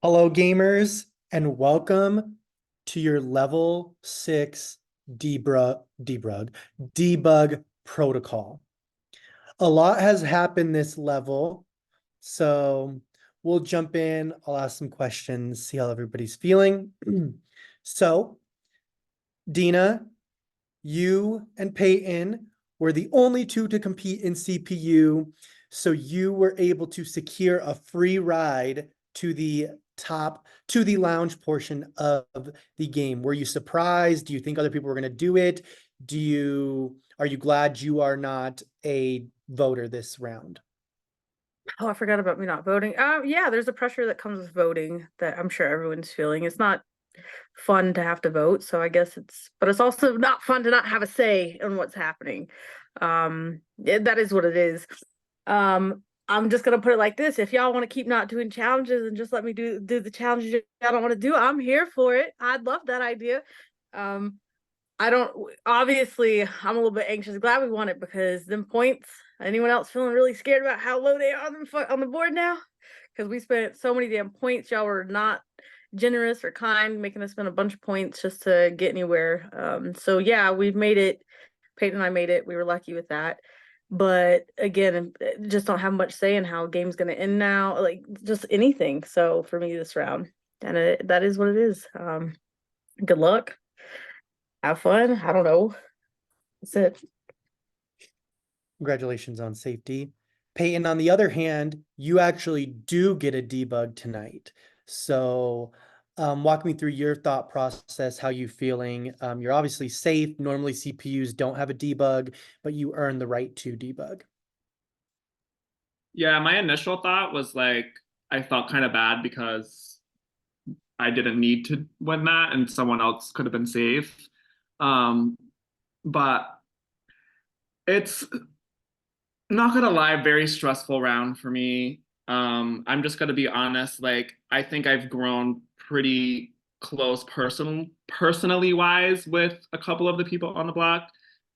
Hello, gamers, and welcome to your level 6 debug protocol. A lot has happened this level, so we'll jump in. I'll ask some questions, see how everybody's feeling. So, Dina, you and Peyton were the only two to compete in CPU, so you were able to secure a free ride to the lounge portion of the game. Were you surprised? Do you think other people were going to do it? Are you glad you are not a voter this round? Oh, I forgot about me not voting. Yeah, there's a pressure that comes with voting that I'm sure everyone's feeling. It's not fun to have to vote, so I guess but it's also not fun to not have a say in what's happening. That is what it is. I'm just gonna put it like this: if y'all want to keep not doing challenges and just let me do the challenges y'all don't want to do, I'm here for it. I'd love that idea. Um, I don't obviously I'm a little bit anxious. Glad we won it because them points. Anyone else feeling really scared about how low they are on the board now? Because we spent so many damn points. Y'all were not generous or kind, making us spend a bunch of points just to get anywhere. So yeah, we've made it. Peyton and I made it. We were lucky with that. But again, just don't have much say in how a game's gonna end now, like just anything. So for me this round. And that is what it is. Good luck. Have fun. I don't know. That's it. Congratulations on safety. Peyton, on the other hand, you actually do get a debug tonight. So walk me through your thought process, how you feeling. You're obviously safe. Normally CPUs don't have a debug, but you earn the right to debug. Yeah, my initial thought was like I felt kind of bad because I didn't need to win that and someone else could have been safe. Um, but it's not gonna lie, very stressful round for me. I'm just gonna be honest, like I think I've grown pretty close personally wise with a couple of the people on the block.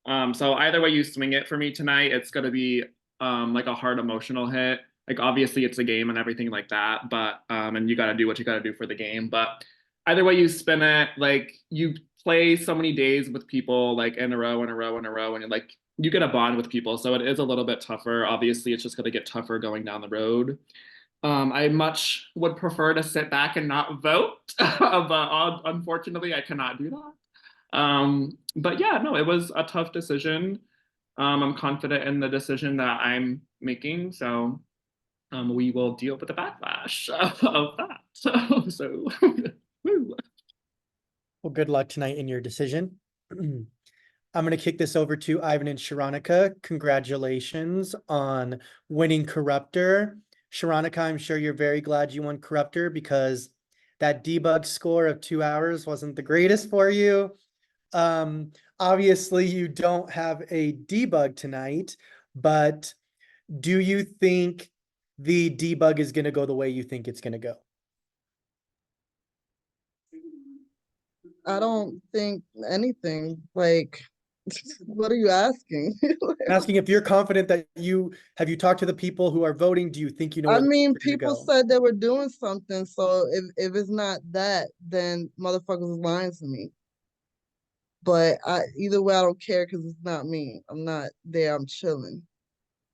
So either way you swing it for me tonight, it's gonna be like a hard emotional hit. Like obviously it's a game and everything like that, but and you gotta do what you gotta do for the game. But either way you spin it, like you play so many days with people like in a row, in a row, in a row, and like you get a bond with people. So it is a little bit tougher. Obviously, it's just gonna get tougher going down the road. I much would prefer to sit back and not vote, but unfortunately, I cannot do that. But yeah, no, it was a tough decision. I'm confident in the decision that I'm making, so we will deal with the backlash of that. So woo. Well, good luck tonight in your decision. I'm going to kick this over to Ivan and Sharonica. Congratulations on winning Corruptor. Sharonica, I'm sure you're very glad you won Corruptor because that debug score of 2 hours wasn't the greatest for you. Obviously, you don't have a debug tonight, but do you think the debug is going to go the way you think it's going to go? I don't think anything. Like, what are you asking? I'm asking if you're confident that have you talked to the people who are voting? Do you think you know I where mean, they're going to people go? said they were doing something, so if it's not that, then motherfuckers is lying to me. But either way, I don't care because it's not me. I'm not there. I'm chilling.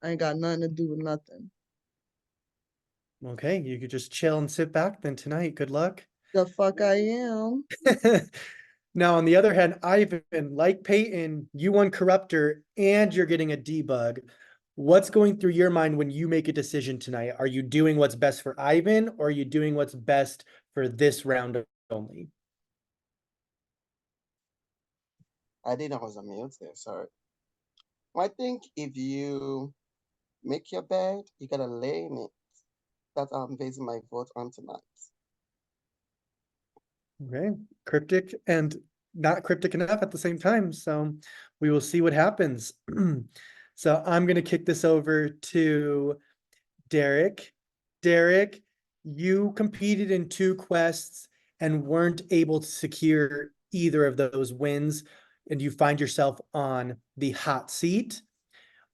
I ain't got nothing to do with nothing. Okay, you could just chill and sit back then tonight. Good luck. The fuck I am. Now, on the other hand, Ivan, like Peyton, you won Corruptor and you're getting a debug. What's going through your mind when you make a decision tonight? Are you doing what's best for Ivan or are you doing what's best for this round only? I didn't know I was on mute there, sorry. Well, I think if you make your bed, you gotta lay in it. That's how I'm basing my vote on tonight. Okay, cryptic and not cryptic enough at the same time. So we will see what happens. So I'm going to kick this over to Derek. Derek, you competed in 2 quests and weren't able to secure either of those wins, and you find yourself on the hot seat.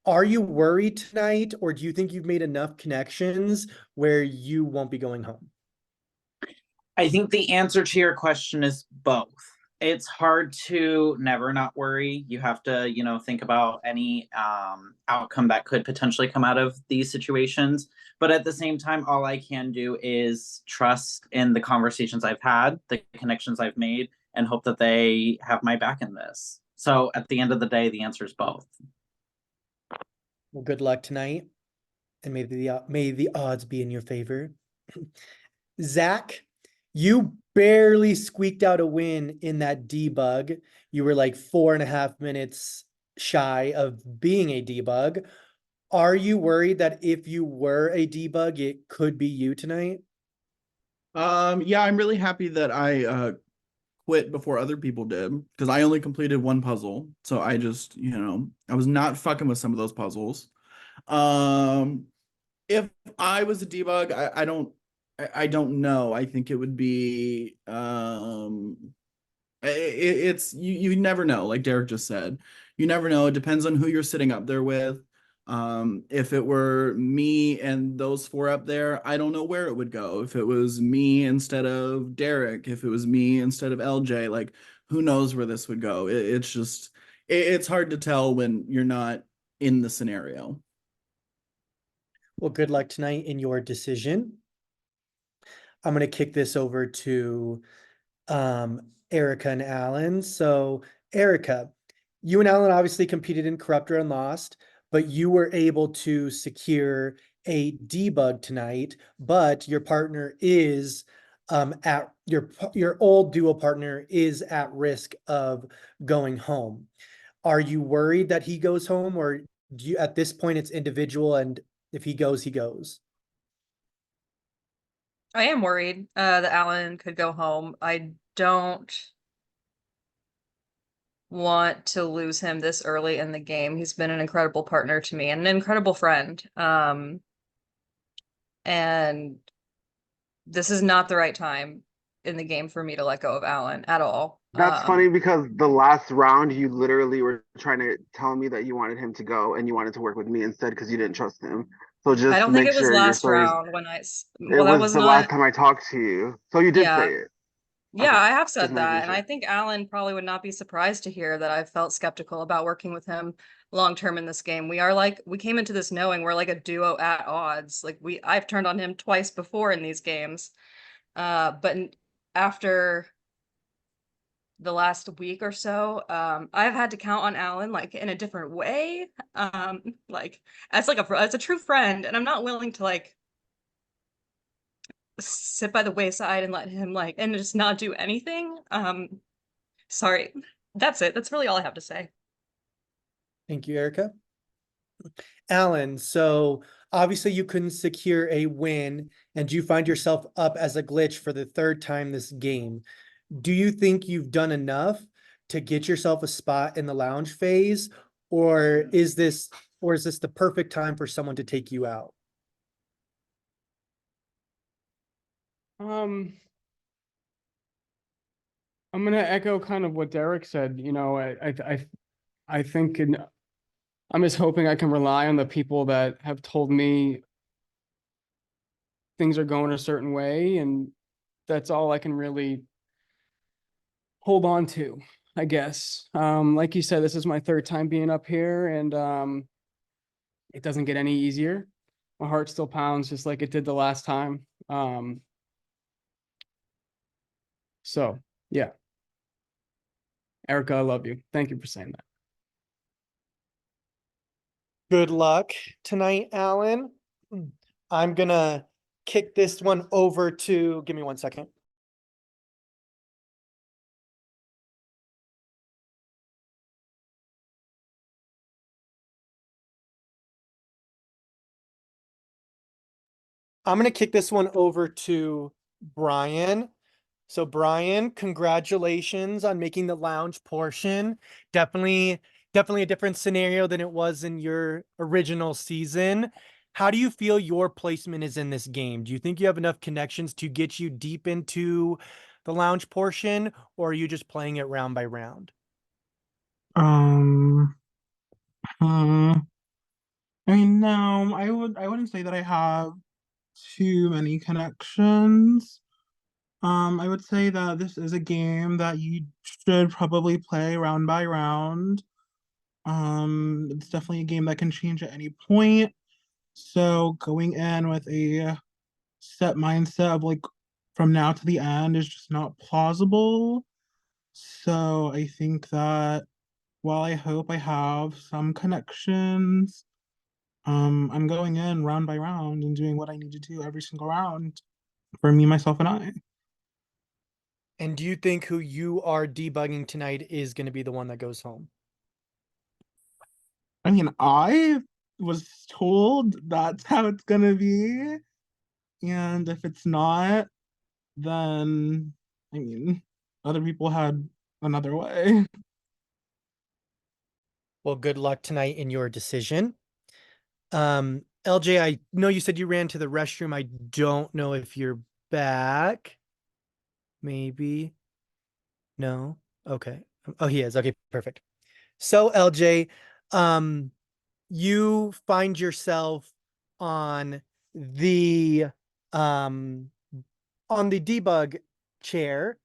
Are you worried tonight, or do you think you've made enough connections where you won't be going home? I think the answer to your question is both. It's hard to never not worry. You have to, think about any outcome that could potentially come out of these situations. But at the same time, all I can do is trust in the conversations I've had, the connections I've made, and hope that they have my back in this. So at the end of the day, the answer is both. Well, good luck tonight, and may the odds be in your favor. Zach, you barely squeaked out a win in that debug. You were like 4.5 minutes shy of being a debug. Are you worried that if you were a debug, it could be you tonight? Yeah, I'm really happy that I quit before other people did because I only completed one puzzle. So I just, I was not fucking with some of those puzzles. If I was a debug, I don't know. I think it would be it's you never know, like Derek just said. You never know. It depends on who you're sitting up there with. If it were me and those four up there, I don't know where it would go. If it was me instead of Derek, if it was me instead of LJ, like who knows where this would go. It's just it's hard to tell when you're not in the scenario. Well, good luck tonight in your decision. I'm going to kick this over to Erica and Alan. So, Erica, you and Alan obviously competed in Corruptor and lost, but you were able to secure a debug tonight. But your partner is at your old duo partner is at risk of going home. Are you worried that he goes home, or do you at this point it's individual, and if he goes, he goes? I am worried that Alan could go home. I don't want to lose him this early in the game. He's been an incredible partner to me and an incredible friend. And this is not the right time in the game for me to let go of Alan at all. That's funny because the last round you literally were trying to tell me that you wanted him to go and you wanted to work with me instead because you didn't trust him. So just I don't make think it was sure your last stories. round when It well, that was was the not last time I talked to you. So you did Yeah. say it. Yeah, Okay, I have just said making that. And I sure. think Alan probably would not be surprised to hear that I felt skeptical about working with him long term in this game. We came into this knowing we're like a duo at odds. Like I've turned on him twice before in these games. But after the last week or so, I've had to count on Alan like in a different way. Like as a true friend, and I'm not willing to like sit by the wayside and let him like and just not do anything. Sorry. That's it. That's really all I have to say. Thank you, Erica. Alan, so obviously you couldn't secure a win and you find yourself up as a glitch for the third time this game. Do you think you've done enough to get yourself a spot in the lounge phase, or is this the perfect time for someone to take you out? I'm gonna echo kind of what Derek said. I think I'm just hoping I can rely on the people that have told me things are going a certain way, and that's all I can really hold on to, I guess. Like you said, this is my third time being up here, and it doesn't get any easier. My heart still pounds just like it did the last time. So yeah. Erica, I love you. Thank you for saying that. Good luck tonight, Alan. I'm gonna kick this one over to, give me 1 second. I'm gonna kick this one over to Brian. So Brian, congratulations on making the lounge portion. Definitely a different scenario than it was in your original season. How do you feel your placement is in this game? Do you think you have enough connections to get you deep into the lounge portion, or are you just playing it round by round? Hmm. I mean, no, I wouldn't say that I have too many connections. I would say that this is a game that you should probably play round by round. It's definitely a game that can change at any point. So going in with a set mindset of like from now to the end is just not plausible. So I think that while I hope I have some connections, I'm going in round by round and doing what I need to do every single round for me, myself, and I. And do you think who you are debugging tonight is going to be the one that goes home? I mean, I was told that's how it's gonna be. And if it's not, then I mean, other people had another way. Well, good luck tonight in your decision. LJ, I know you said you ran to the restroom. I don't know if you're back. Maybe. No. Okay. Oh, he is. Okay, perfect. So, LJ, um, you find yourself on the um on the debug chair,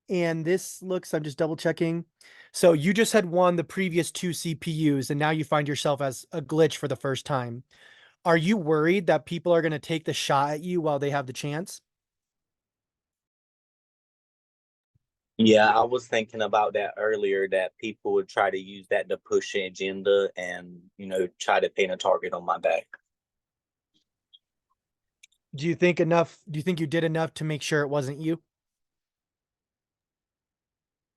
and this looks, I'm just double checking. So you just had won the previous two CPUs, and now you find yourself as a glitch for the first time. Are you worried that people are going to take the shot at you while they have the chance? Yeah, I was thinking about that earlier, that people would try to use that to push an agenda and, try to paint a target on my back. Do you think you did enough to make sure it wasn't you?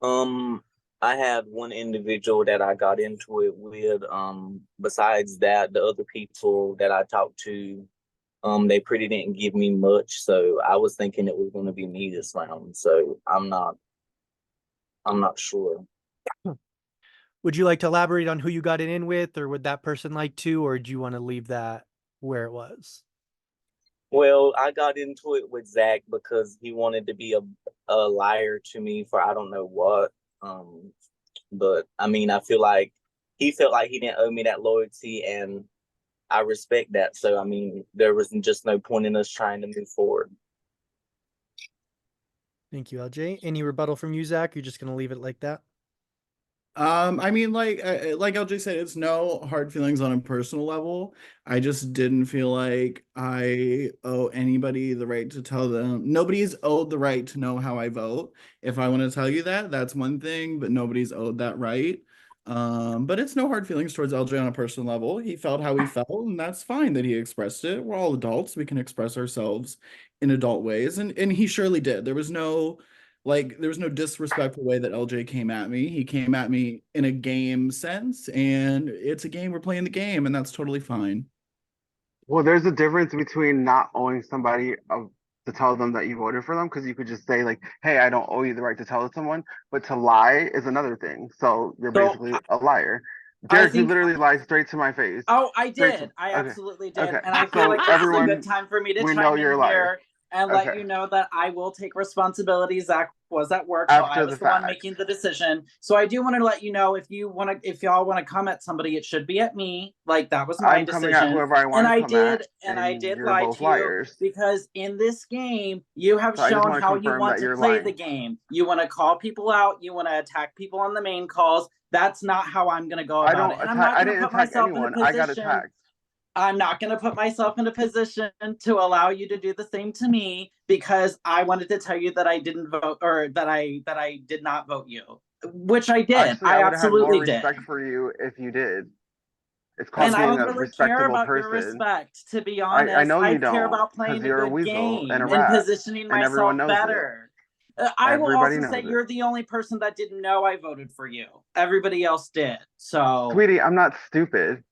I had one individual that I got into it with. Besides that, the other people that I talked to, they pretty didn't give me much. So I was thinking it was going to be me this round. So I'm not sure. Would you like to elaborate on who you got it in with, or would that person like to, or do you want to leave that where it was? Well, I got into it with Zach because he wanted to be a liar to me for I don't know what. But I mean, I feel like he felt like he didn't owe me that loyalty, and I respect that. So I mean, there was just no point in us trying to move forward. Thank you, LJ. Any rebuttal from you, Zach? You're just going to leave it like that? I mean, like LJ said, it's no hard feelings on a personal level. I just didn't feel like I owe anybody the right to tell them. Nobody's owed the right to know how I vote. If I want to tell you that, that's one thing, but nobody's owed that right. But it's no hard feelings towards LJ on a personal level. He felt how he felt, and that's fine that he expressed it. We're all adults. We can express ourselves in adult ways, and he surely did. There was no disrespectful way that LJ came at me. He came at me in a game sense, and it's a game. We're playing the game, and that's totally fine. Well, there's a difference between not owing somebody to tell them that you voted for them, because you could just say like, "Hey, I don't owe you the right to tell someone," but to lie is another thing. So you're So basically a liar. I Derek, you think. literally lied straight to my face. Oh, I Straight to did. I okay, absolutely did. okay. And I feel So like this is a good everyone, time for me to we know chime you're a in liar. here and let Okay. you know that I will take responsibility. Zach was at work, so I After the was the one fact. making the decision. So I do want to let you know, if y'all want to come at somebody, it should be at me. Like, that was my I'm coming at decision. whoever I want And to I come at, did, and I and did you're lie both to you, liars. because in this game, you have So I just shown want to how you confirm want that to you're play lying. the game. You want to call people out, you want to attack people on the main calls. That's not how I'm going to go I about don't it. And I'm attack. not I going to didn't put attack myself in a anyone. I got position. attacked. I'm not going to put myself in a position to allow you to do the same to me, because I wanted to tell you that I didn't vote, or that I did not vote you, which I did. Actually, I I would have had more absolutely did. respect for you if you did. It's And called I being don't a really care respectable about your person. respect, to be I honest. know I you care don't, about because playing a you're a good weasel and a game and rat, positioning and everyone myself knows it. better. I will Everybody also say knows it. you're the only person that didn't know I voted for you. Everybody else did. So, Sweetie, I'm not stupid.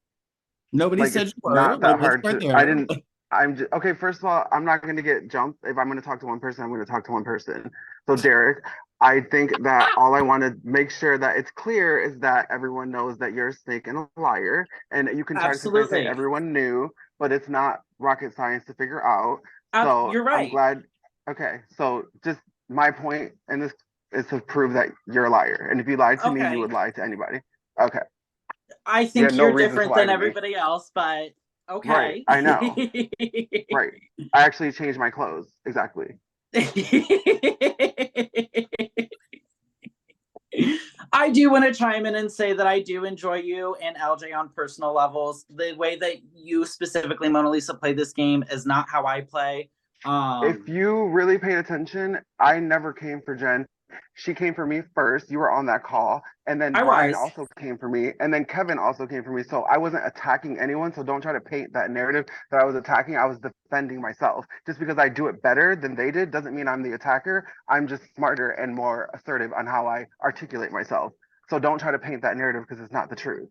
Nobody Like, said it's you were. not that Let's hard start to. I there. didn't. I'm just okay. First of all, I'm not going to get jumped. If I'm going to talk to one person, I'm going to talk to one person. So, Derek, I think that all I want to make sure that it's clear is that everyone knows that you're a snake and a liar, and you can try to sit there and say absolutely. everyone knew, but it's not rocket science to figure out. So You're I'm right. glad. Okay, so just my point in this is to prove that you're a liar, and if you lied to me, you Okay. would lie to anybody. Okay. I You think had no you're reason to different lie than to me. everybody else, but Right, okay. I know. Right. I actually changed my clothes. Exactly. I do want to chime in and say that I do enjoy you and LJ on personal levels. The way that you specifically, Mona Lisa, play this game is not how I play. If you really paid attention, I never came for Jen. She came for me first. You were on that call. And then I Brian was. also came for me. And then Kevin also came for me. So I wasn't attacking anyone. So don't try to paint that narrative that I was attacking. I was defending myself. Just because I do it better than they did doesn't mean I'm the attacker. I'm just smarter and more assertive on how I articulate myself. So don't try to paint that narrative because it's not the truth.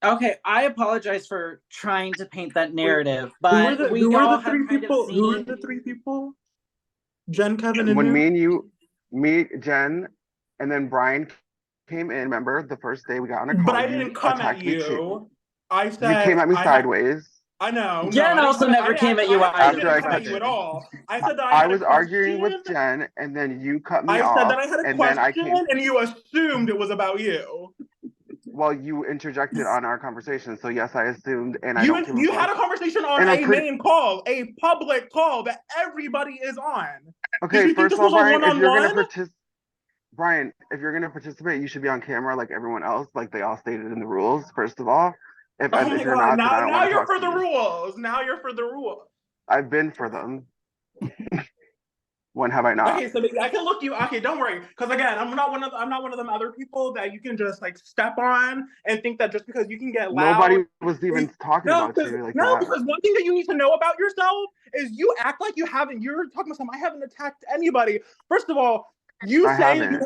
Okay, I apologize for trying to paint that narrative, Who were but the, we who were all the have three kind of people? Who were seen. the three people? Jen, Kevin, and When who? me and you, me, Jen, and then Brian came in, remember the first day we got on a call, But I you didn't come at attacked me too. you. I You said came at me I had. sideways. I know. No, Jen I didn't also come at- never I came at you I either. didn't After I come at cut you at you. all. I said that I I had was a arguing with question. Jen, and then you cut me I off. said that I had a and then I question, came. and you assumed it was about you. Well, you interjected on our conversation, so yes, I assumed, and I You don't give a you fuck. had a conversation on And I'm a pretty- main call, a public call that everybody is on. Did Okay, you think first this of all, was a Brian, if you're gonna one-on-one? Brian, if you're gonna participate, you should be on camera like everyone else, like they all stated in the rules. First of all, Oh my if you're god! not, then I don't Now want to you're talk for to the you. rules. Now you're for the rules. I've been for them. When have I not? Okay, so I can look you. Okay, don't worry, because again, I'm not one of them other people that you can just like step on and think that just because you can get loud. Nobody was even talking about you like that. Because one thing that you need to know about yourself is you act like you haven't. You're talking about something. I haven't attacked anybody. First of all, you I say. haven't.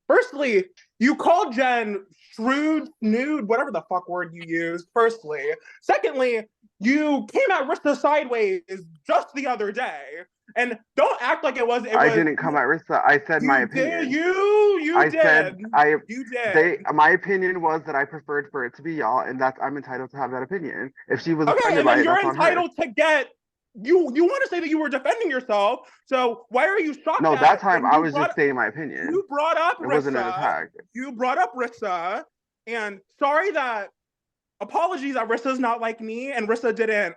Firstly, you called Jen shrewd, nude, whatever the fuck word you used. Firstly, secondly, you came at Rista sideways just the other day. And don't act like it was. I didn't come at Rissa. I said my opinion. I said You did. My opinion was that I preferred for it to be y'all, and that's I'm entitled to have that opinion. If she was Okay, offended and by then it, you're that's on her. entitled to get. You want to say that you were defending yourself, so why are you shocked? No, that time when I you was just stating my opinion. You brought up It wasn't an Rissa. attack. You brought up Rissa, and sorry that. Apologies that Rissa's not like me, and Rissa didn't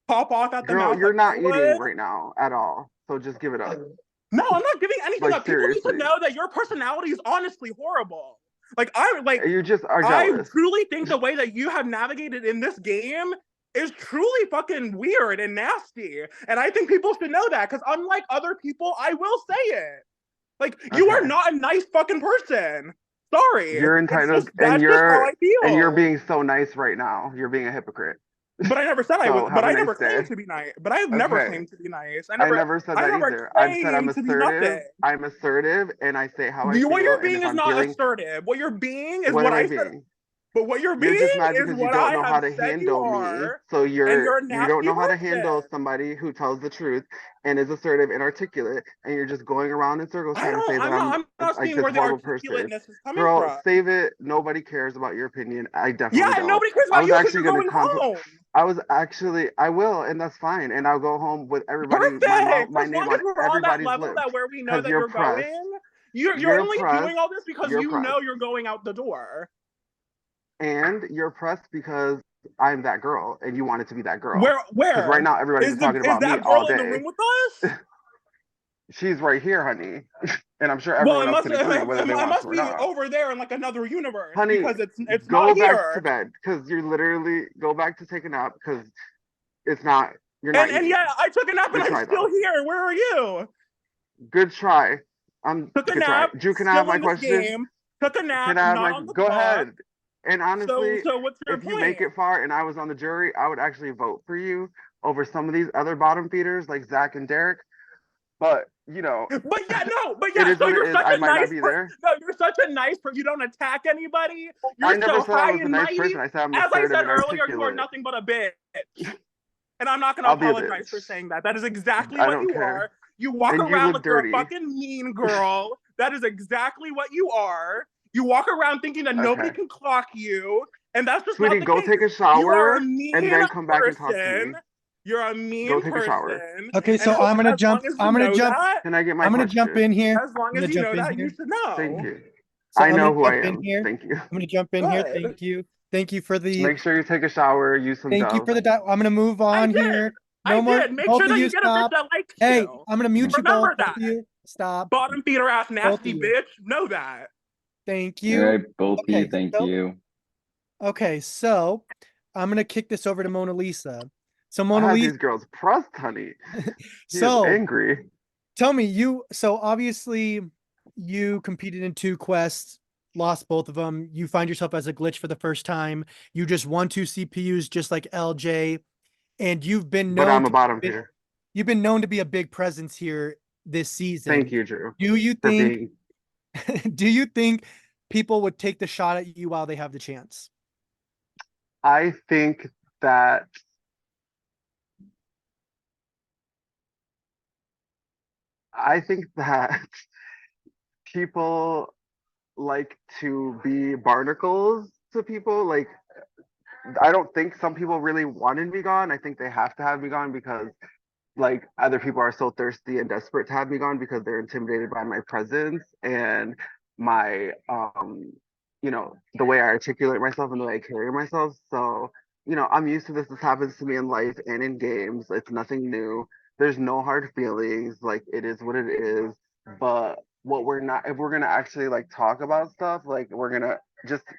pop off at the mouth. Girl, you're like not you eating would. right now at all. So just give it up. No, I'm not giving anything Like, up. People need seriously. to know that your personality is honestly horrible. Like You just are I jealous. truly think the way that you have navigated in this game is truly fucking weird and nasty. And I think people should know that, because unlike other people, I will say it. Like, you are Okay. not a nice fucking person. Sorry. You're entitled, that's just how I feel. and you're being so nice right now. You're being a hypocrite. But I never said I So, was. have But a I nice never claimed day. to be nice. But I never Okay. claimed to be nice. I never said that either. I've said I'm claimed to be nothing. assertive. I'm assertive, and I say how I feel. What you're and being if is I'm not feeling, assertive. What you're being is what what am I I said. being? But what you're being You're just mad is because you what don't I know how have to said you handle me. are, So and you're a you nasty don't know how to person. handle somebody who tells the truth and is assertive and articulate, and you're just going around in circles trying to say that I'm not like seeing this where the horrible person. articulateness is coming Girl, from. save it. Nobody cares about your opinion. I definitely Yeah, don't. nobody cares I about was you because actually you're gonna going home. I will, and that's fine. And I'll go home with everybody, Perfect. my As name long as on we're on that everybody's level lips. that where we know 'Cause that you're you're pressed. going, you're You're only pressed. doing all this because You're you know pressed. you're going out the door. And you're pressed because I'm that girl, and you wanted to be that girl. Where? Because right now everybody's talking about me that all girl in the day. room with us? She's right here, honey, and I'm sure Well, everyone else can agree, whether they it want must to or be not. over there in like another universe, Honey, because it's go not back here. to bed because you're literally go back to take a nap because it's not you're not. And yeah, I took a nap Good and try, I'm still though. here. Where are you? Good try. Took a Good nap. try. Drew, can I still have my in this question? game. Took a nap. Can I have Not my on the go clock. ahead? And honestly, So what's your if point? you make it far and I was on the jury, I would actually vote for you over some of these other bottom feeders like Zach and Derek. But you know, But yeah, it is so what it you're is. such I a might nice not be there. No, you're such a nice person. You don't attack anybody. You're I never so said I high was a and nice mighty. person. I said I'm As I assertive said and earlier, you are articulate. nothing but a bitch. And I'm not gonna I'll be a apologize for bitch. saying that. That is exactly I what don't you care. are. You walk And you around look like you're a dirty. fucking mean girl. That is exactly what you are. You walk around thinking that nobody Okay. can clock you, and that's just Sweetie, not the go case. take a You are shower a mean and then come back and talk to person. me. You're a mean Go take a shower. person. Okay, so And I'm gonna as long jump. as you I'm gonna know jump. that, Can I get my I'm gonna question? jump in here. as long I'm as gonna you know jump in that, here. you should know. Thank you. So I I'm know gonna who I jump in am. here. Thank you. I'm gonna jump in here. Good. Thank you. Thank you for the. Make sure you take a shower, use some Thank you Dove. for the. I'm gonna move I on did. here. No I more. did. Make Both sure of that you you get a bitch stop. that likes Hey, you. I'm gonna mute you both. Remember Both that. of you stop. Bottom feeder ass Both of nasty you. bitch. Know that. Thank All you. right, both of you, Okay, thank so- you. Okay, so I'm gonna kick this over to Mona Lisa. So I Mona had Lisa, these girls pressed, honey. He is so angry. tell me, so obviously you competed in 2 quests, lost both of them. You find yourself as a glitch for the first time. You just won 2 CPUs just like LJ, and you've been But known I'm a to bottom be, feeder. you've been known to be a big presence here this season. Thank you, Drew, Do you for think being. do you think people would take the shot at you while they have the chance? I think that I think that people like to be barnacles to people. Like, I don't think some people really wanted me gone. I think they have to have me gone because like other people are so thirsty and desperate to have me gone because they're intimidated by my presence and my the way I articulate myself and the way I carry myself. So, I'm used to this. This happens to me in life and in games. It's nothing new. There's no hard feelings. Like, it is what it is. But what we're not, if we're gonna actually like talk about stuff, like we're gonna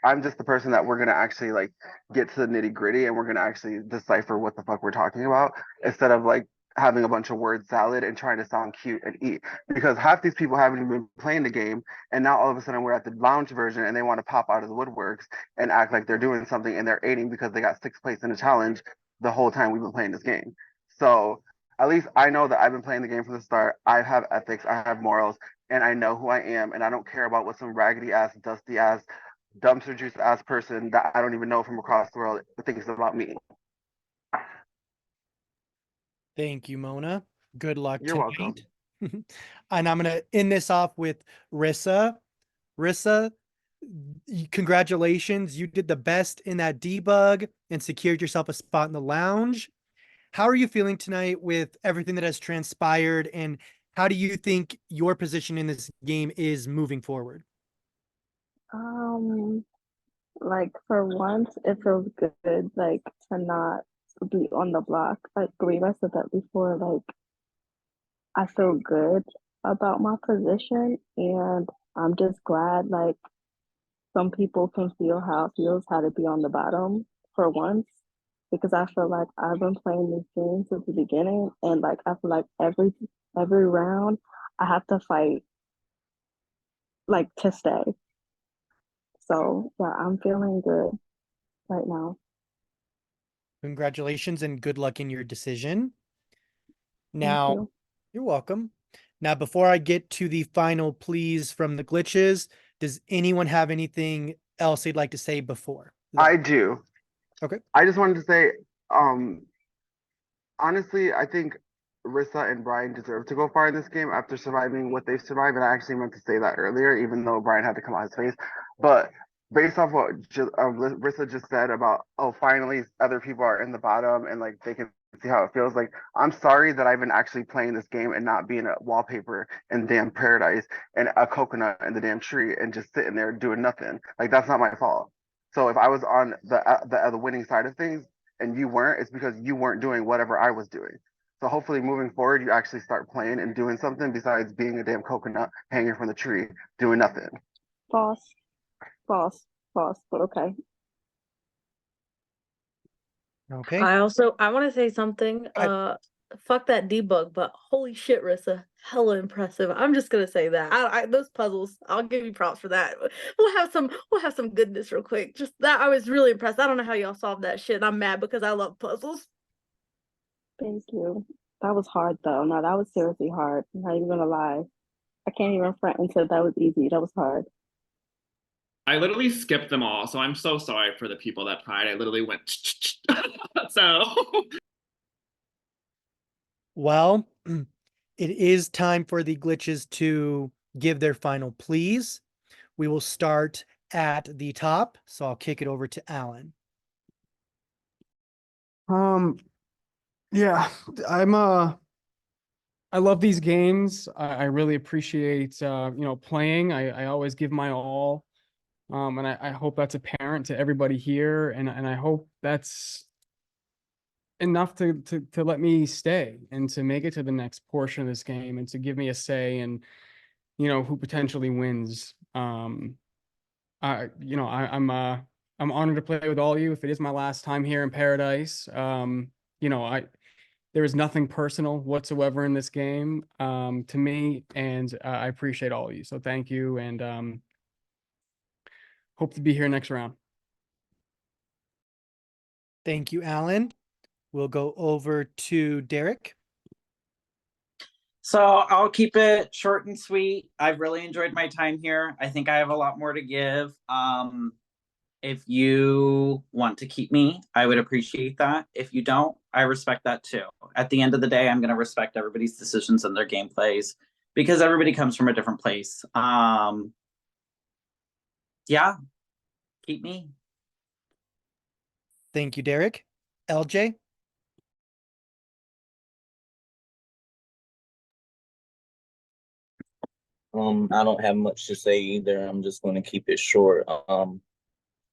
I'm just the person that we're gonna actually like get to the nitty gritty and we're gonna actually decipher what the fuck we're talking about instead of like having a bunch of word salad and trying to sound cute and eat. Because half these people haven't even been playing the game, and now all of a sudden we're at the lounge version and they want to pop out of the woodworks and act like they're doing something and they're aiding because they got 6th place in a challenge the whole time we've been playing this game. So at least I know that I've been playing the game from the start. I have ethics, I have morals, and I know who I am, and I don't care about what some raggedy ass, dusty ass, dumpster juice ass person that I don't even know from across the world thinks about me. Thank you, Mona. Good luck You're welcome. tonight. And I'm gonna end this off with Rissa. Rissa, congratulations. You did the best in that debug and secured yourself a spot in the lounge. How are you feeling tonight with everything that has transpired, and how do you think your position in this game is moving forward? Like for once, it feels good, like to not be on the block. Like I said that before, like I feel good about my position, and I'm just glad like some people can feel how it feels how to be on the bottom for once. Because I feel like I've been playing this game since the beginning, and like I feel like every round I have to fight like to stay. So yeah, I'm feeling good right now. Congratulations and good luck in your decision. Thank Now, you. you're welcome. Now, before I get to the final pleas from the glitches, does anyone have anything else they'd like to say before I that? do. Okay. I just wanted to say, honestly, I think Rissa and Brian deserve to go far in this game after surviving what they've survived. And I actually meant to say that earlier, even though Brian had to come out his face. But based off what Rissa just said about, oh, finally other people are in the bottom and like they can see how it feels. Like, I'm sorry that I've been actually playing this game and not being a wallpaper in damn paradise and a coconut in the damn tree and just sitting there doing nothing. Like, that's not my fault. So if I was on the winning side of things and you weren't, it's because you weren't doing whatever I was doing. So hopefully moving forward, you actually start playing and doing something besides being a damn coconut hanging from the tree, doing nothing. False, false, false, but okay. Okay. I want to say something. Fuck that debug, but holy shit, Rissa, hella impressive. I'm just gonna say that. Those puzzles, I'll give you props for that. We'll have some goodness real quick. Just that I was really impressed. I don't know how y'all solved that shit. And I'm mad because I love puzzles. Thank you. That was hard though. No, that was seriously hard. I'm not even gonna lie. I can't even front and say that was easy. That was hard. I literally skipped them all, so I'm so sorry for the people that tried. I literally went so. Well, it is time for the glitches to give their final pleas. We will start at the top, so I'll kick it over to Alan. Yeah, I love these games. I really appreciate playing. I always give my all. And I hope that's apparent to everybody here. And I hope that's enough to let me stay and to make it to the next portion of this game and to give me a say in, you know, who potentially wins. I'm honored to play with all of you. If it is my last time here in Paradise, you know, there is nothing personal whatsoever in this game, to me, and I appreciate all of you. So thank you, and hope to be here next round. Thank you, Alan. We'll go over to Derek. So I'll keep it short and sweet. I've really enjoyed my time here. I think I have a lot more to give. If you want to keep me, I would appreciate that. If you don't, I respect that too. At the end of the day, I'm going to respect everybody's decisions and their gameplays because everybody comes from a different place. Yeah, keep me. Thank you, Derek. LJ. I don't have much to say either. I'm just going to keep it short.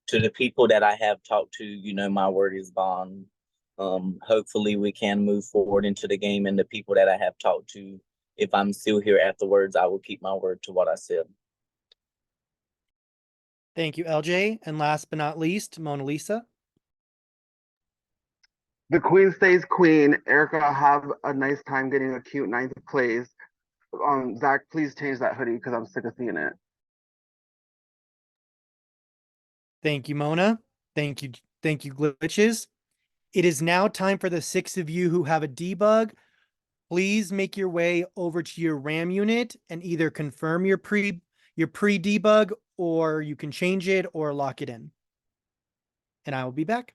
To the people that I have talked to, you know, my word is bond. Hopefully we can move forward into the game, and the people that I have talked to, if I'm still here afterwards, I will keep my word to what I said. Thank you, LJ. And last but not least, Mona Lisa. The queen stays queen. Erica, have a nice time getting a cute ninth place. Zach, please change that hoodie because I'm sick of seeing it. Thank you, Mona. Thank you, Glitches. It is now time for the 6 of you who have a debug. Please make your way over to your RAM unit and either confirm your pre-debug, or you can change it or lock it in. And I will be back.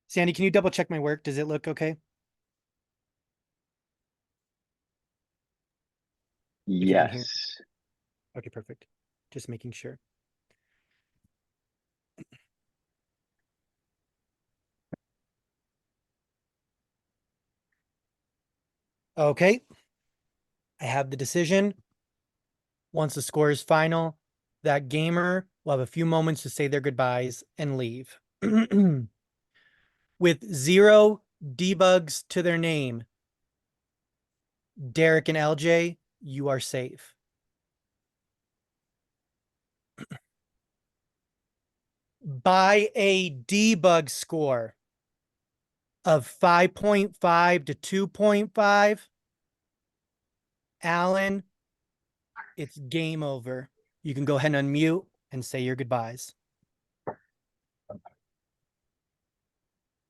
Sandy, can you double check my work? Does it look okay? If you can hear. Yes. Okay, perfect. Just making sure. Okay. I have the decision. Once the score is final, that gamer will have a few moments to say their goodbyes and leave. with 0 debugs to their name, Derek and LJ, you are safe. By a debug score of 5.5 to 2.5, Alan, it's game over. You can go ahead and unmute and say your goodbyes.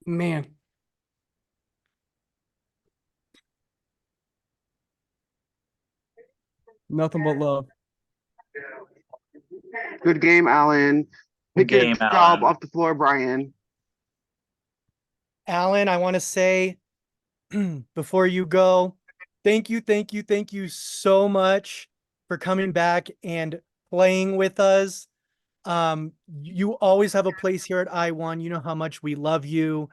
Man. Nothing but love. Good game, Alan. Pick your Game, job Alan. off the floor, Brian. Alan, I want to say before you go, thank you so much for coming back and playing with us. You always have a place here at I1. You know how much we love you.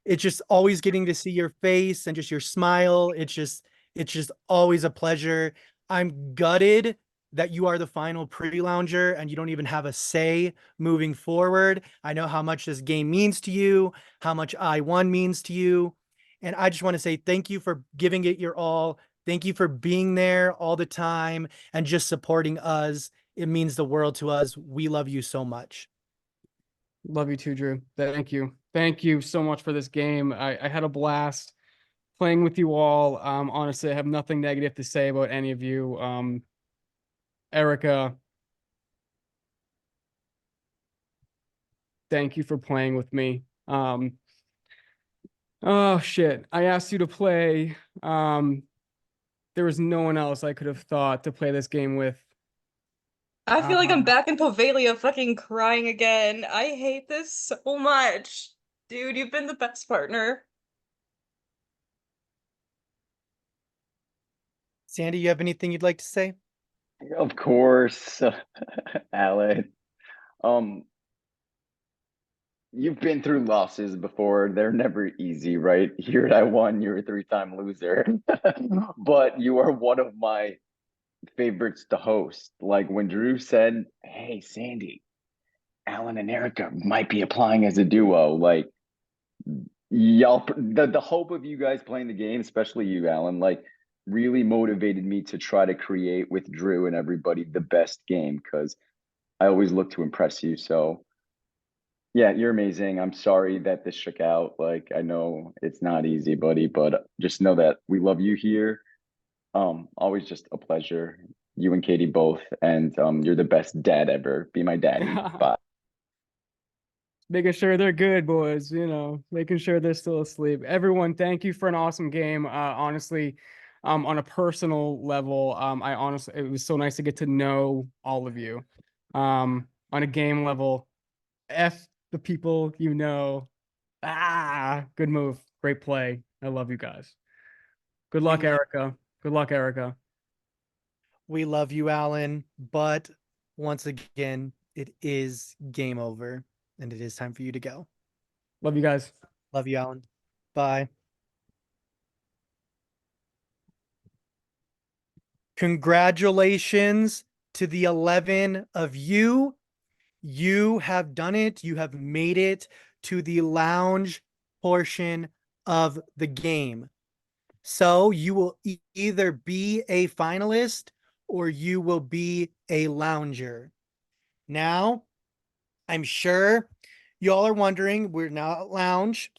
It's just always getting to see your face and just your smile. It's just always a pleasure. I'm gutted that you are the final pre-lounger and you don't even have a say moving forward. I know how much this game means to you, how much I1 means to you. And I just want to say thank you for giving it your all. Thank you for being there all the time and just supporting us. It means the world to us. We love you so much. Love you too, Drew. Thank you. Thank you so much for this game. I had a blast playing with you all. Honestly, I have nothing negative to say about any of you. Erica, thank you for playing with me. Oh shit. I asked you to play. There was no one else I could have thought to play this game with. I feel like I'm back in Povalia fucking crying again. I hate this so much. Dude, you've been the best partner. Sandy, you have anything you'd like to say? Of course, Alan. Um, you've been through losses before. They're never easy, right? Here at I won, you're a 3-time loser. But you are one of my favorites to host. Like when Drew said, "Hey, Sandy, Alan and Erica might be applying as a duo." Like y'all, the hope of you guys playing the game, especially you, Alan, like really motivated me to try to create with Drew and everybody the best game because I always look to impress you. So yeah, you're amazing. I'm sorry that this shook out. Like I know it's not easy, buddy, but just know that we love you here. Always just a pleasure. You and Katie both, and you're the best dad ever. Be my daddy. Bye. Making sure they're good, boys, making sure they're still asleep. Everyone, thank you for an awesome game. Honestly, on a personal level, it was so nice to get to know all of you. On a game level, F the people you know. Good move. Great play. I love you guys. Good luck, Erica. Good luck, Erica. We love you, Alan, but once again, it is game over and it is time for you to go. Love you guys. Love you, Alan. Bye. Congratulations to the 11 of you. You have done it. You have made it to the lounge portion of the game. So you will either be a finalist or you will be a lounger. Now, I'm sure y'all are wondering, we're now at lounge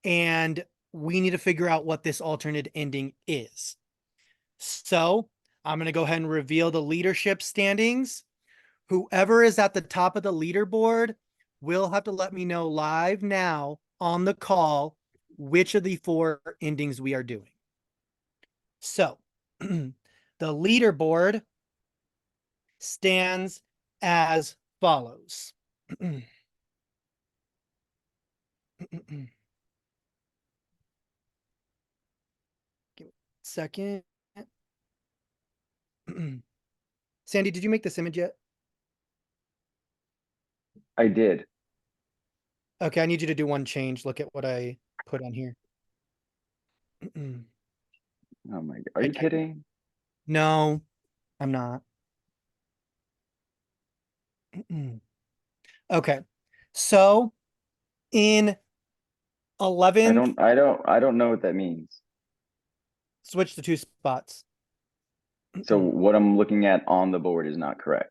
and we need to figure out what this alternate ending is. So I'm going to go ahead and reveal the leadership standings. Whoever is at the top of the leaderboard will have to let me know live now on the call which of the 4 endings we are doing. So the leaderboard stands as follows. Give me a second. Sandy, did you make this image yet? I did. Okay, I need you to do one change. Look at what I put on here. Oh my God. Are you kidding? No, I'm not. Okay, so in 11th, I don't know what that means. switch to 2 spots. So what I'm looking at on the board is not correct.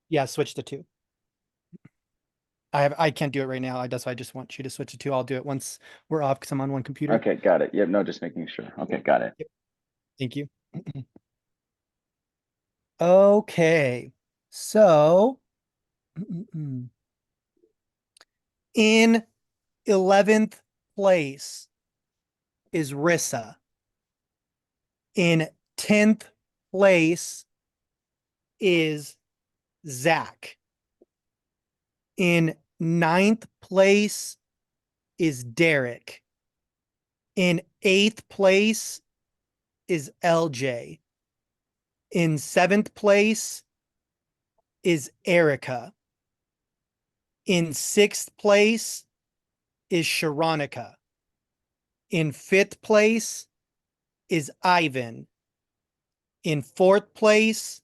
Yeah, switch to 2. I can't do it right now. That's why I just want you to switch to 2. I'll do it once we're off because I'm on one computer. Okay, got it. Yep, no, just making sure. Okay, got it. Thank you. Okay, so in 11th place is Rissa. In 10th place is Zach. In 9th place is Derek. In 8th place is LJ. In 7th place is Erica. In 6th place is Sharonica. In 5th place is Ivan. In 4th place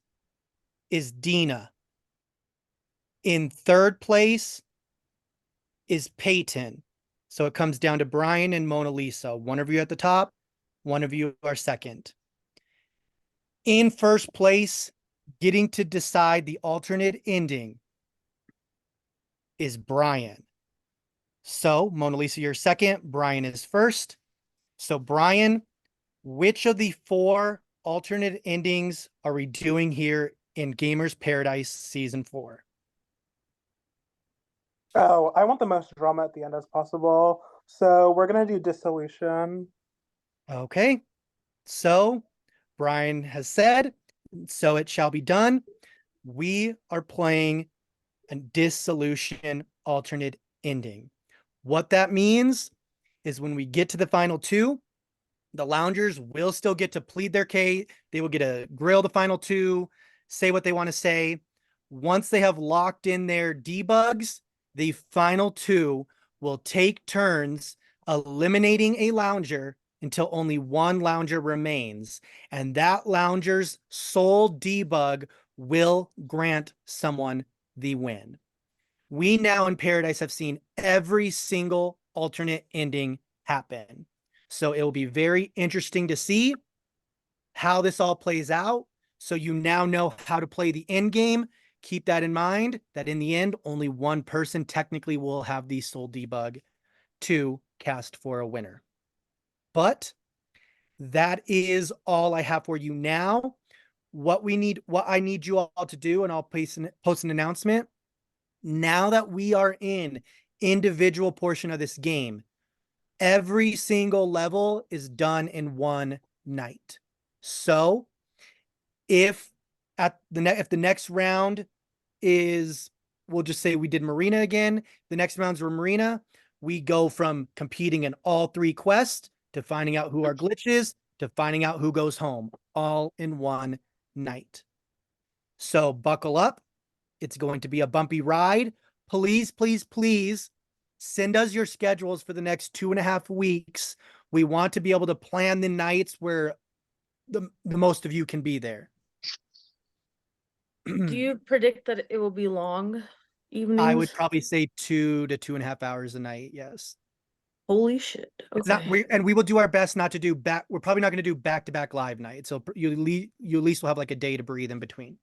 is Dina. In 3rd place is Peyton. So it comes down to Brian and Mona Lisa. One of you at the top, one of you are second. In 1st place, getting to decide the alternate ending is Brian. So Mona Lisa, you're second. Brian is first. So Brian, which of the 4 alternate endings are we doing here in Gamers Paradise Season 4? Oh, I want the most drama at the end as possible. So we're gonna do dissolution. Okay. So Brian has said, so it shall be done. We are playing a dissolution alternate ending. What that means is when we get to the final 2, the loungers will still get to plead their case. They will get to grill the final 2, say what they want to say. Once they have locked in their debugs, the final 2 will take turns eliminating a lounger until only one lounger remains. And that lounger's sole debug will grant someone the win. We now in Paradise have seen every single alternate ending happen. So it will be very interesting to see how this all plays out. So you now know how to play the end game. Keep that in mind that in the end, only one person technically will have the sole debug to cast for a winner. But that is all I have for you now. What I need you all to do, and I'll post an announcement. Now that we are in individual portion of this game, every single level is done in one night. So if the next round is, we'll just say we did Marina again, the next rounds were Marina, we go from competing in all 3 quests to finding out who our glitch is to finding out who goes home, all in one night. So buckle up. It's going to be a bumpy ride. Please, please, please send us your schedules for the next 2.5 weeks. We want to be able to plan the nights where the most of you can be there. Do you predict that it will be long evenings? I would probably say 2 to 2.5 hours a night. Yes. Holy shit. It's not, Okay. we will do our best not to do back. We're probably not going to do back-to-back live nights. So you at least will have like a day to breathe in between.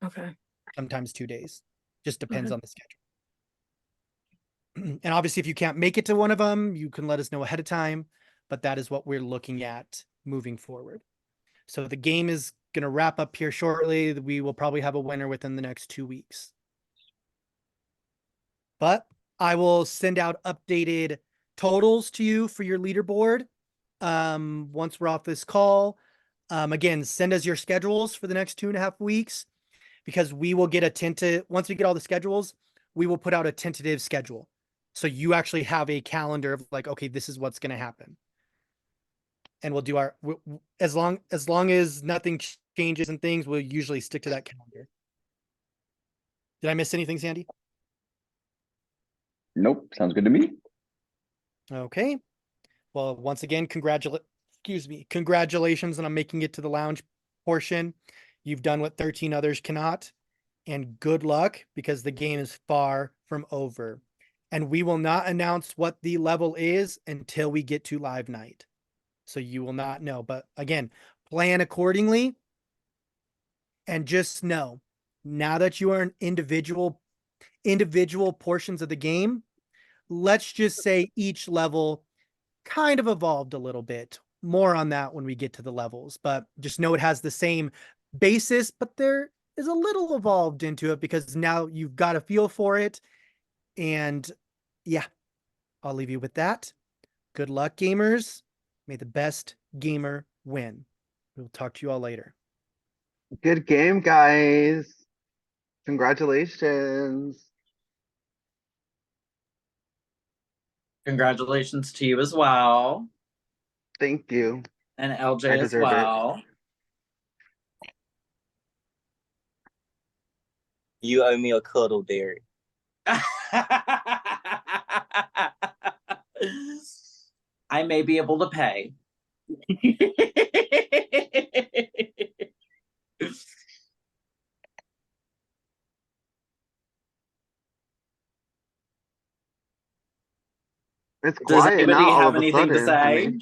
Okay. Sometimes 2 days. Just depends Okay. on the schedule. And obviously, if you can't make it to one of them, you can let us know ahead of time. But that is what we're looking at moving forward. So the game is going to wrap up here shortly. We will probably have a winner within the next 2 weeks. But I will send out updated totals to you for your leaderboard once we're off this call. Again, send us your schedules for the next 2.5 weeks, because we will get a tentative, once we get all the schedules, we will put out a tentative schedule. So you actually have a calendar of like, okay, this is what's going to happen. And we'll do our, as long as nothing changes and things, we'll usually stick to that calendar. Did I miss anything, Sandy? Nope, sounds good to me. Okay. Well, once again, congratulations on making it to the lounge portion. You've done what 13 others cannot, and good luck, because the game is far from over. And we will not announce what the level is until we get to live night. So you will not know. But again, plan accordingly. And just know, now that you are in individual portions of the game, let's just say each level kind of evolved a little bit. More on that when we get to the levels, but just know it has the same basis, but there is a little evolved into it because now you've got a feel for it. And yeah, I'll leave you with that. Good luck, gamers. May the best gamer win. We'll talk to you all later. Good game, guys. Congratulations. Congratulations to you as well. Thank you. And I LJ as deserve it. well. You owe me a cuddle, Derek. I may be able to pay. It's Does quiet anybody now all have of a anything to sudden, say? honey.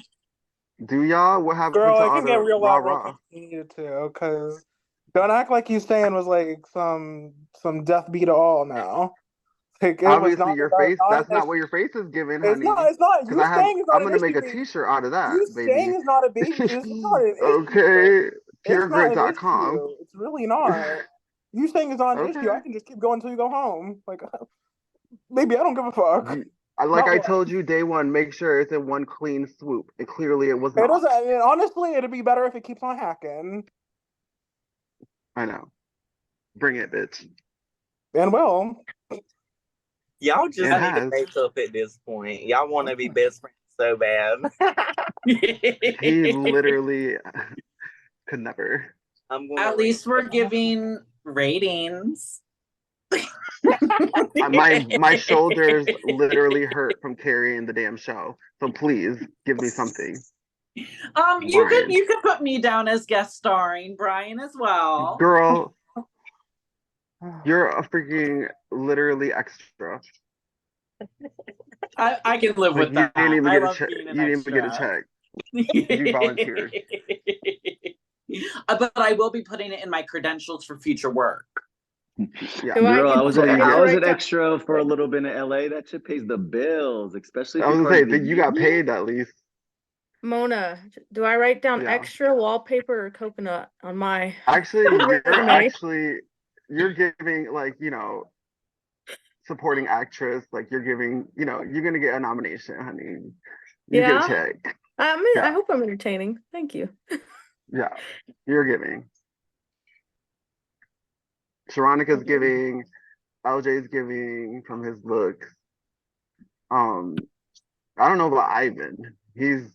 Do y'all? What happened Girl, to it all can get the real rah loud real rah? quick if you needed to, because don't act like you saying was like some death beat at all now. Like it was Obviously, not your about face, that's not what your face is giving, honey. it's not Because you saying is I'm not an gonna make a issue. t-shirt out of that, You baby. saying is not a basis. It's not an issue. Okay, It's not an puregrit.com. issue. It's really not. You saying is not an issue. I Okay. can just keep going until you go home. Like maybe I don't give a fuck. Like Not I one. told you day one, make sure it's in one clean swoop. And clearly it was It not. doesn't. I mean, honestly, it'd be better if it keeps on hacking. I know. Bring it, bitch. And well, Y'all just It need to has. make up at this point. Y'all want to be best friends so bad. He literally could never. I'm gonna At least we're giving ratings. My shoulders literally hurt from carrying the damn show. So please give me something. You could put me down as guest starring, Brian as well. Girl, you're a freaking literally extra. I can live Like with you that. didn't even I get a love check. being an You didn't even get a extra. check. You volunteered. But I will be putting it in my credentials for future work. Yeah. Girl, I was write an down- extra for a little bit in LA. That shit pays the bills, especially if I was you're gonna part say of the that you got union. paid at least. Mona, do I write down Yeah. extra wallpaper or coconut on my Actually, resume? you're giving like, supporting actress, like you're giving, you're gonna get a nomination, honey. You get a Yeah. check. I Yeah. hope I'm entertaining. Thank you. Yeah. You're giving. Sharonica's giving, LJ's giving from his looks. I don't know about Ivan. He's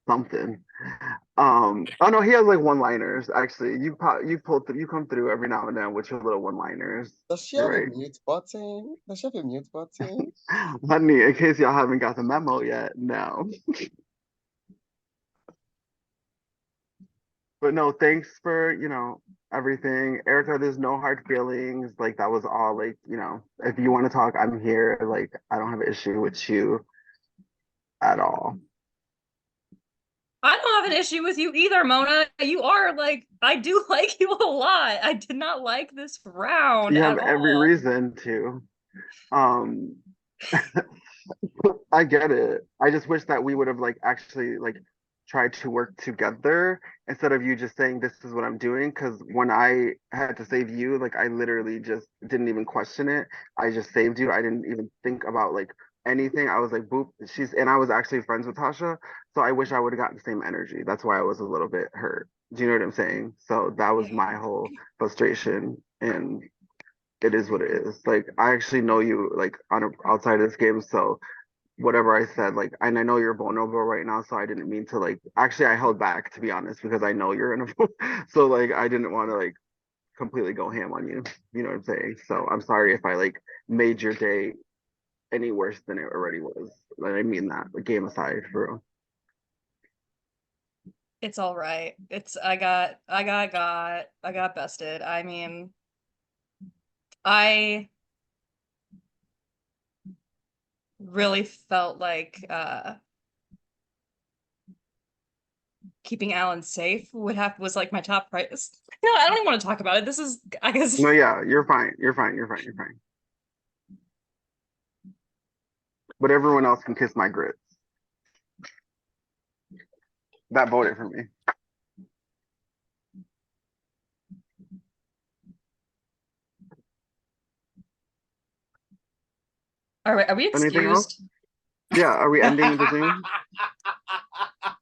something. Oh no, he has like one-liners. Actually, you come through every now and then with your little one-liners. Does she You're have a right. mute button? Does she have a mute button? Honey, in case y'all haven't got the memo yet, no. But no, thanks for, everything. Erica, there's no hard feelings. Like that was all like, if you want to talk, I'm here. Like I don't have an issue with you at all. I don't have an issue with you either, Mona. You are like, I do like you a lot. I did not like this round You at have every all. reason to. I get it. I just wish that we would have like actually like tried to work together instead of you just saying this is what I'm doing. Because when I had to save you, like I literally just didn't even question it. I just saved you. I didn't even think about like anything. I was like, boop, and I was actually friends with Tasha. So I wish I would have gotten the same energy. That's why I was a little bit hurt. Do you know what I'm saying? So that was my whole frustration. And it is what it is. Like I actually know you like outside of this game, so whatever I said, like, and I know you're vulnerable right now, so I didn't mean to like. Actually, I held back to be honest because I know you're in a. So like, I didn't want to like completely go ham on you. You know what I'm saying? So I'm sorry if I like made your day any worse than it already was. Like, I mean that. Like, game aside, for real. It's all right. I got bested. I mean, I really felt like keeping Alan safe was like my top prize. No, I don't even want to talk about it. This is, I guess. No, yeah, you're fine. You're fine. You're fine. You're fine. But everyone else can kiss my grits. That voted for me. Are we Anything else? excused? Yeah, are we ending the Zoom?